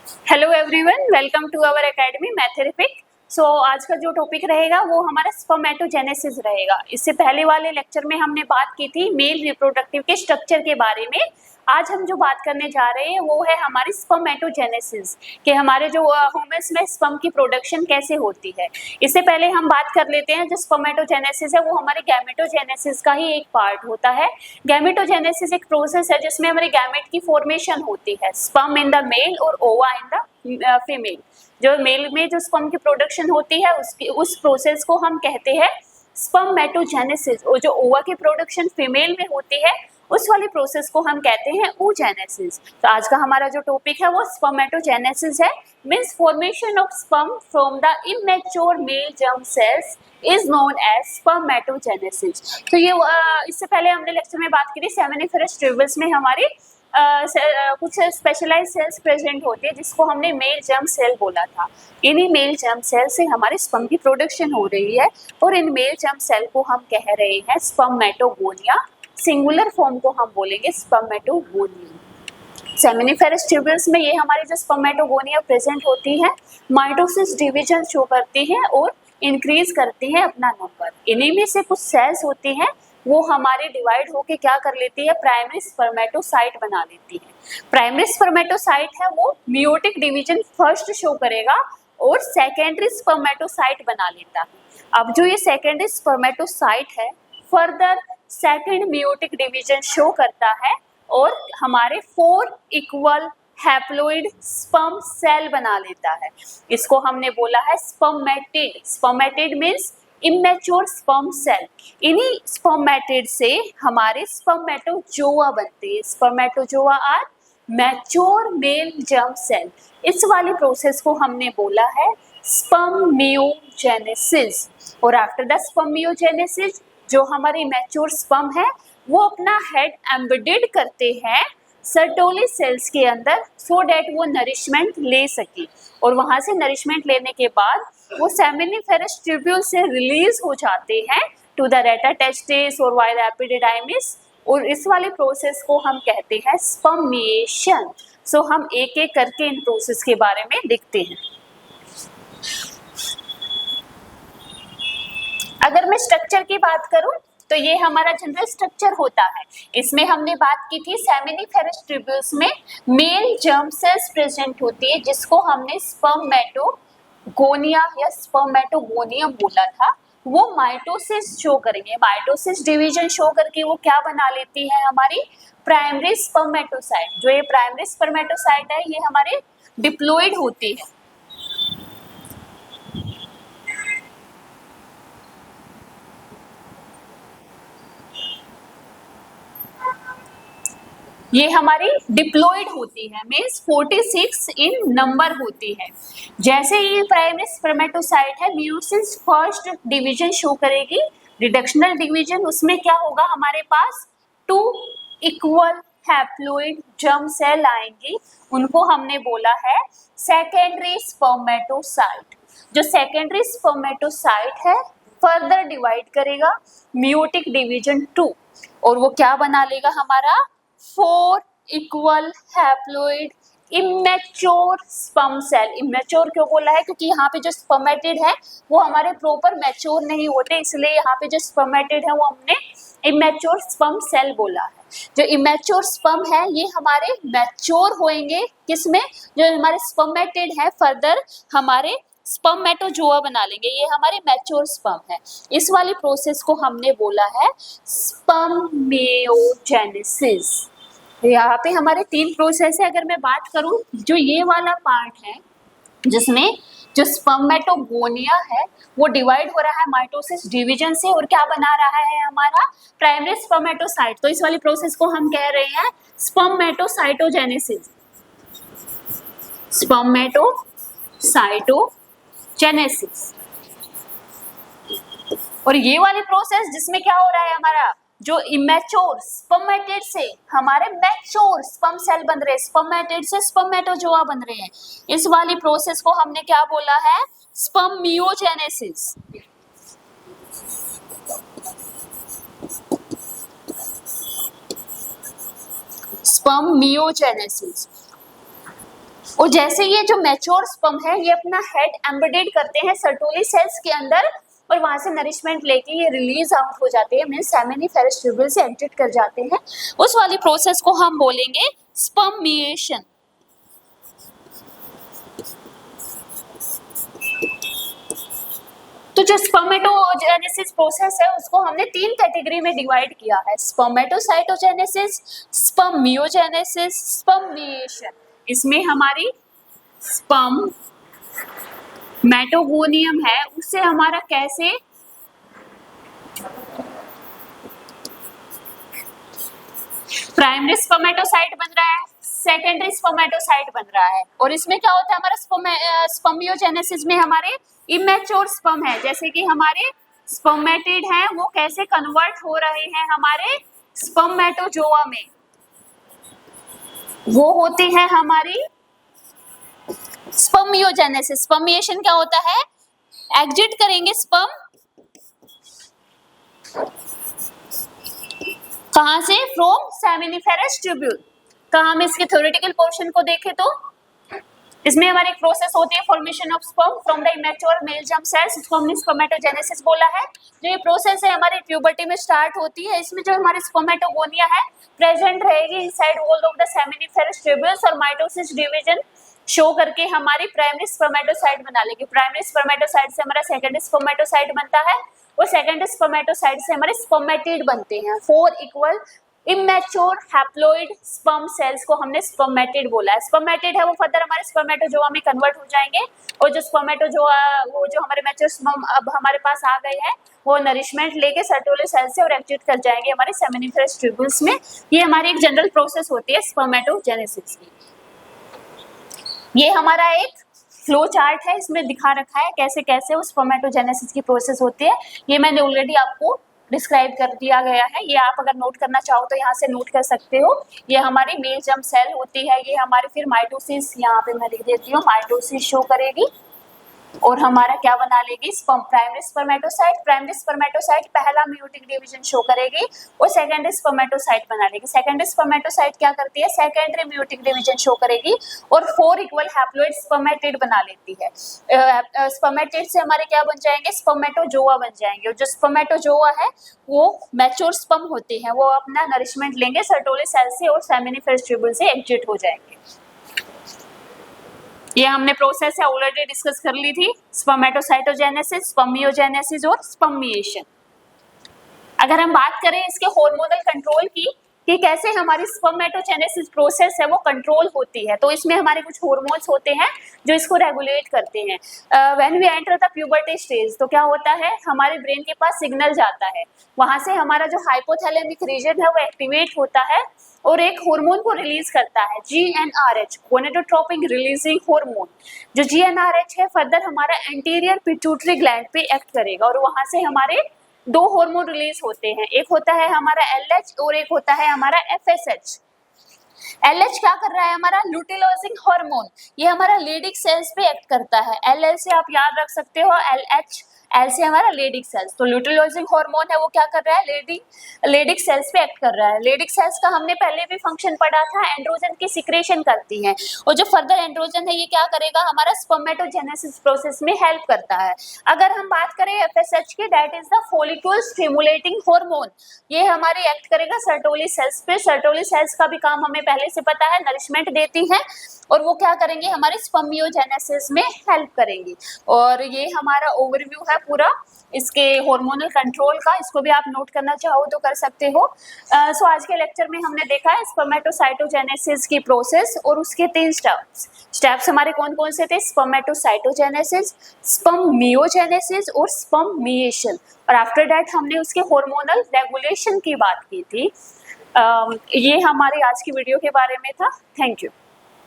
Hello everyone, welcome to our academy Matherific. आज का जो टॉपिक रहेगा वो हमारा स्पर्मेटोजेनेसिस रहेगा। इससे पहले वाले लेक्चर में हमने बात की थी मेल रिप्रोडक्टिव के स्ट्रक्चर के बारे में। आज हम जो बात करने जा रहे हैं वो है हमारी स्पर्मेटोजेनेसिस, कि हमारे जो ह्यूमन्स में स्पर्म की प्रोडक्शन कैसे होती है। इससे पहले हम बात कर लेते हैं, जो स्पर्मेटोजेनेसिस है वो हमारे गैमेटोजेनेसिस का ही एक पार्ट होता है। गैमेटोजेनेसिस एक प्रोसेस है जिसमें हमारे गैमेट की फॉर्मेशन होती है, स्पर्म इन द मेल और ओवा इन द फीमेल। जो मेल में जो स्पर्म की प्रोडक्शन होती है उस प्रोसेस को हम कहते हैं स्पर्मेटोजेनेसिस, और जो ओवा की प्रोडक्शन फीमेल में होती है उस वाली प्रोसेस को हम कहते हैं oogenesis। तो आज का हमारा जो टॉपिक है वो स्पर्मेटोजेनेसिस है, means formation of sperm from the immature male germ cells is known as spermatogenesis. तो ये इससे पहले हमने लेक्चर में बात की थी सेमिनिफेरस ट्यूबल्स में हमारी कुछ स्पेशलाइज सेल्स प्रेजेंट होती है जिसको हमने मेल जर्म सेल बोला था। इन्हीं मेल जर्म सेल से हमारे स्पर्म की प्रोडक्शन हो रही है और इन मेल जर्म सेल को हम कह रहे हैं स्पर्मेटोगोनिया। सिंगुलर फॉर्म को हम बोलेंगे स्पर्मेटोगोनियम। सेमिनिफेरस ट्यूबल्स में ये हमारी जो स्पर्मेटोगोनिया प्रेजेंट होती है माइटोसिस डिवीजन शो करती है और इंक्रीज करती है अपना नंबर। इन्हीं में से कुछ सेल्स होती हैं वो हमारे डिवाइड होके क्या कर लेती है, प्राइमरी स्पर्मेटोसाइट बना लेती है। प्राइमरी स्पर्मेटोसाइट है वो मियोटिक डिवीजन फर्स्ट शो करेगा और सेकेंडरी स्पर्मेटोसाइट बना लेता है। अब जो ये सेकेंडरी स्पर्मेटोसाइट है further second meiotic division show करता है और हमारे 4 इक्वल हैप्लोइड स्पर्म सेल बना लेता है। इसको हमने बोला है spermatid. Spermatid means immature sperm cell. इन्हीं स्पर्मेटिड से हमारे स्पर्मेटोजोआ बनते हैं। Spermatozoa are mature male germ cell. इस वाली प्रोसेस को हमने बोला है स्पर्मियोजेनेसिस। और आफ्टर द स्पर्मियोजेनेसिस जो हमारे मैच्योर स्पर्म है वो अपना हेड एम्बेडेड करते हैं सर्टोली सेल्स के अंदर सो डैट वो नरिशमेंट ले सके, और वहां से नरिशमेंट लेने के बाद वो सेमिनिफेरस ट्यूब्यूल से रिलीज हो जाते हैं टू द रेटाटेस्टिस और वाइल एपिडिडाइमिस, और इस वाले प्रोसेस को हम कहते हैं स्पर्मिएशन। सो हम एक एक करके इन प्रोसेस के बारे में देखते हैं। अगर मैं स्ट्रक्चर की बात करूं तो ये हमारा जनरल स्ट्रक्चर होता है। इसमें हमने बात की थी सेमिनिफेरस ट्यूब्यूल्स में मेल जर्म सेल्स प्रेजेंट होती है जिसको हमने स्पर्मेटोगोनिया या स्पर्मेटोगोनियम बोला था। वो माइटोसिस शो करेंगे, माइटोसिस डिवीजन शो करके वो क्या बना लेती है, हमारी प्राइमरी स्पर्मेटोसाइट। जो ये प्राइमरी स्पर्मेटोसाइट है ये हमारे डिप्लॉइड होती है। ये हमारी डिप्लॉइड होती है, मीन्स 46 इन नंबर होती है। जैसे ये प्राइमरी स्पर्मेटोसाइट है मियोसिस फर्स्ट डिवीजन शो करेगी, रिडक्शनल डिवीजन, उसमें क्या होगा, हमारे पास 2 इक्वल हैप्लोइड जर्म सेल आएंगी, उनको हमने बोला है सेकेंडरी स्पर्मेटोसाइट। जो सेकेंडरी स्पर्मेटोसाइट है फर्दर डिवाइड करेगा मियोटिक डिवीजन 2 और वो क्या बना लेगा, हमारा 4 equal haploid immature sperm cell. Immature क्यों बोला है, क्योंकि यहाँ पे जो स्पर्मेटिड है वो हमारे प्रॉपर मैच्योर नहीं होते, इसलिए यहाँ पे जो स्पर्मेटिड है वो हमने इमेच्योर स्पर्म सेल बोला है। जो इमेच्योर स्पर्म है ये हमारे मैच्योर होंगे किसमें, जो हमारे स्पर्मेटिड है फर्दर हमारे स्पर्मेटोजोआ बना लेंगे, ये हमारे मैच्योर स्पर्म है। इस वाली प्रोसेस को हमने बोला है स्पर्मियोजेनेसिस। यहाँ पे हमारे 3 प्रोसेस है। अगर मैं बात करूं जो ये वाला पार्ट है जिसमें जो स्पर्मेटोगोनिया है वो डिवाइड हो रहा है माइटोसिस डिवीजन से और क्या बना रहा है, हमारा प्राइमरी स्पर्मेटोसाइट। तो इस वाली प्रोसेस को हम कह रहे हैं स्पर्मेटोसाइटोजेनेसिस। स्पर्मेटोसाइटोजेनेसिस। और ये वाली प्रोसेस जिसमें क्या हो रहा है, हमारा जो इमेच्योर स्पर्मेटिड से हमारे मैच्योर स्पर्म सेल बन रहे हैं, स्पर्मेटिड से स्पर्मेटोजोआ बन रहे हैं, इस वाली प्रोसेस को हमने क्या बोला है, स्पर्मियोजेनेसिस। स्पर्मियोजेनेसिस। और जैसे ये जो मैच्योर स्पर्म है ये अपना हेड एम्बेडेड करते हैं सर्टोली सेल्स के अंदर और वहां से नरिशमेंट लेके ये रिलीज आउट हो जाते हैं, मींस सेमिनिफेरस ट्यूब्यूल से एग्जिट कर जाते हैं। उस वाली प्रोसेस को हम बोलेंगे स्पर्मिएशन। तो जो स्पर्मेटोजेनेसिस प्रोसेस है उसको हमने 3 कैटेगरी में डिवाइड किया है, स्पर्मेटोसाइटोजेनेसिस, स्पर्मियोजेनेसिस, स्पर्मिएशन। इसमें हमारी स्पर्म मेटोगोनियम है उससे हमारा कैसे प्राइमरी स्पर्मेटोसाइट बन रहा है, सेकेंडरी स्पर्मेटोसाइट बन रहा है। और इसमें क्या होता है हमारा स्पर्मियोजेनेसिस में हमारे इमेच्योर स्पर्म है, जैसे कि हमारे स्पर्मेटिड हैं वो कैसे कन्वर्ट हो रहे हैं हमारे स्पर्मेटोजोआ में, वो होती है हमारी स्पर्मियोजेनेसिस। स्पर्मिएशन क्या होता है, एग्जिट करेंगे स्पर्म कहां से, फ्रॉम सेमिनिफेरस ट्यूब्यूल। तो हम इसके थ्योरेटिकल पोर्शन को देखें तो इसमें हमारी एक प्रोसेस होती है formation of sperm from the immature male germ sales, इसको हमने स्पर्मेटोजेनेसिस बोला है। जो ये प्रोसेस है हमारी प्यूबर्टी में स्टार्ट होती है। इसमें जो हमारी स्पर्मेटोगोनिया है प्रेजेंट रहेगी inside wall of the seminiferous tubules और माइटोसिस डिवीजन शो करके हमारी प्राइमरी स्पर्मेटोसाइट बना लेगी। प्राइमरी स्पर्मेटोसाइट से हमारा सेकेंडरी स्पर्मेटोसाइट बनता है और सेकेंडरी स्पर्मेटोसाइट से हमारे स्पर्मेटिड बनते हैं। 4 equal immature haploid sperm cells को हमने स्पर्मेटिड बोला है। स्पर्मेटिड है वो फर्दर हमारे स्पर्मेटोजोआ में कन्वर्ट हो जाएंगे और जो स्पर्मेटोजोआ वो जो हमारे मैच्योर स्पर्म अब हमारे पास आ गए हैं वो नरिशमेंट लेके सर्टोली सेल से और एग्जिट कर जाएंगे हमारे सेमिनिफेरस ट्यूब्यूल्स में। ये हमारी एक जनरल प्रोसेस होती है स्पर्मेटोजेनेसिस की। ये हमारा एक फ्लो चार्ट है, इसमें दिखा रखा है कैसे कैसे उस स्पर्मेटोजेनेसिस की प्रोसेस होती है। ये मैंने ऑलरेडी आपको डिस्क्राइब कर दिया गया है, ये आप अगर नोट करना चाहो तो यहाँ से नोट कर सकते हो। ये हमारी मेल जर्म सेल होती है, ये हमारी फिर माइटोसिस, यहाँ पे मैं लिख देती हूँ माइटोसिस शो करेगी और हमारा क्या बना लेगी, प्राइमरी स्पर्मेटोसाइट। प्राइमरी स्पर्मेटोसाइट पहला मेयोटिक डिवीजन शो करेगी और सेकेंडरी स्पर्मेटोसाइट बना लेगी। सेकेंडरी स्पर्मेटोसाइट क्या करती है, सेकेंडरी मेयोटिक डिवीजन शो करेगी और 4 इक्वल हैप्लॉइड स्पर्मेटिड बना लेती है। स्पर्मेटिड से हमारे क्या बन जाएंगे, स्पर्मेटोजोआ बन जाएंगे। और जो स्पर्मेटोजोआ है वो मैच्योर स्पर्म होते हैं, वो अपना नरिशमेंट लेंगे सर्टोली सेल से और सेमिनिफेरस ट्यूब्यूल से एग्जिट हो जाएंगे। ये हमने प्रोसेस है ऑलरेडी डिस्कस कर ली थी, स्पर्मेटोसाइटोजेनेसिस, स्पर्मियोजेनेसिस और स्पर्मिएशन। अगर हम बात करें इसके हार्मोनल कंट्रोल की कि कैसे हमारी स्पर्मेटोजेनेसिस प्रोसेस है वो कंट्रोल होती है, तो इसमें हमारे कुछ हार्मोन्स होते हैं जो इसको रेगुलेट करते हैं। When we enter the puberty stage तो क्या होता है, हमारे ब्रेन के पास सिग्नल जाता है, वहां से हमारा जो हाइपोथैलेमिक रीजन है वो एक्टिवेट होता है और एक हार्मोन को रिलीज करता है, GnRH, गोनेडोट्रोपिन रिलीजिंग हार्मोन। जो GnRH है फर्दर हमारा एंटीरियर पिट्यूटरी ग्लैंड पे एक्ट करेगा और वहां से हमारे 2 हार्मोन रिलीज होते हैं, एक होता है हमारा LH और एक होता है हमारा FSH। LH क्या कर रहा है, हमारा लुटिनोजिंग हार्मोन, ये हमारा लेडिक सेल्स पे एक्ट करता है। LL से आप याद रख सकते हो LH, L से हमारा लेडिक सेल्स। तो लुटिनोजिंग हार्मोन है वो क्या कर रहा है, लेडिक सेल्स पे एक्ट कर रहा है। लेडिक सेल्स का हमने पहले भी फंक्शन पढ़ा था, एंड्रोजन की सिक्रेशन करती हैं और जो फर्दर एंड्रोजन है ये क्या करेगा, हमारा स्पर्मेटोजेनेसिस प्रोसेस में हेल्प करता है। अगर हम बात करें FSH की, that is the follicle stimulating hormone, ये हमारे एक्ट करेगा सर्टोली सेल्स पे। सर्टोली सेल्स का भी काम हमें पहले से पता है, नरिशमेंट देती है और वो क्या करेंगे, हमारे स्पर्मियोजेनेसिस में हेल्प करेंगी। और ये हमारा ओवरव्यू है पूरा इसके हार्मोनल कंट्रोल का, इसको भी आप नोट करना चाहो तो कर सकते हो। सो आज के लेक्चर में हमने देखा है स्पर्मेटोसाइटोजेनेसिस की प्रोसेस और उसके 3 स्टेप्स हमारे कौन कौन से थे, स्पर्मेटोसाइटोजेनेसिस, स्पर्मियोजेनेसिस और स्पर्मिएशन। और आफ्टर दैट हमने उसके हार्मोनल रेगुलेशन की बात की थी। ये हमारी आज की वीडियो के बारे में था। Thank you.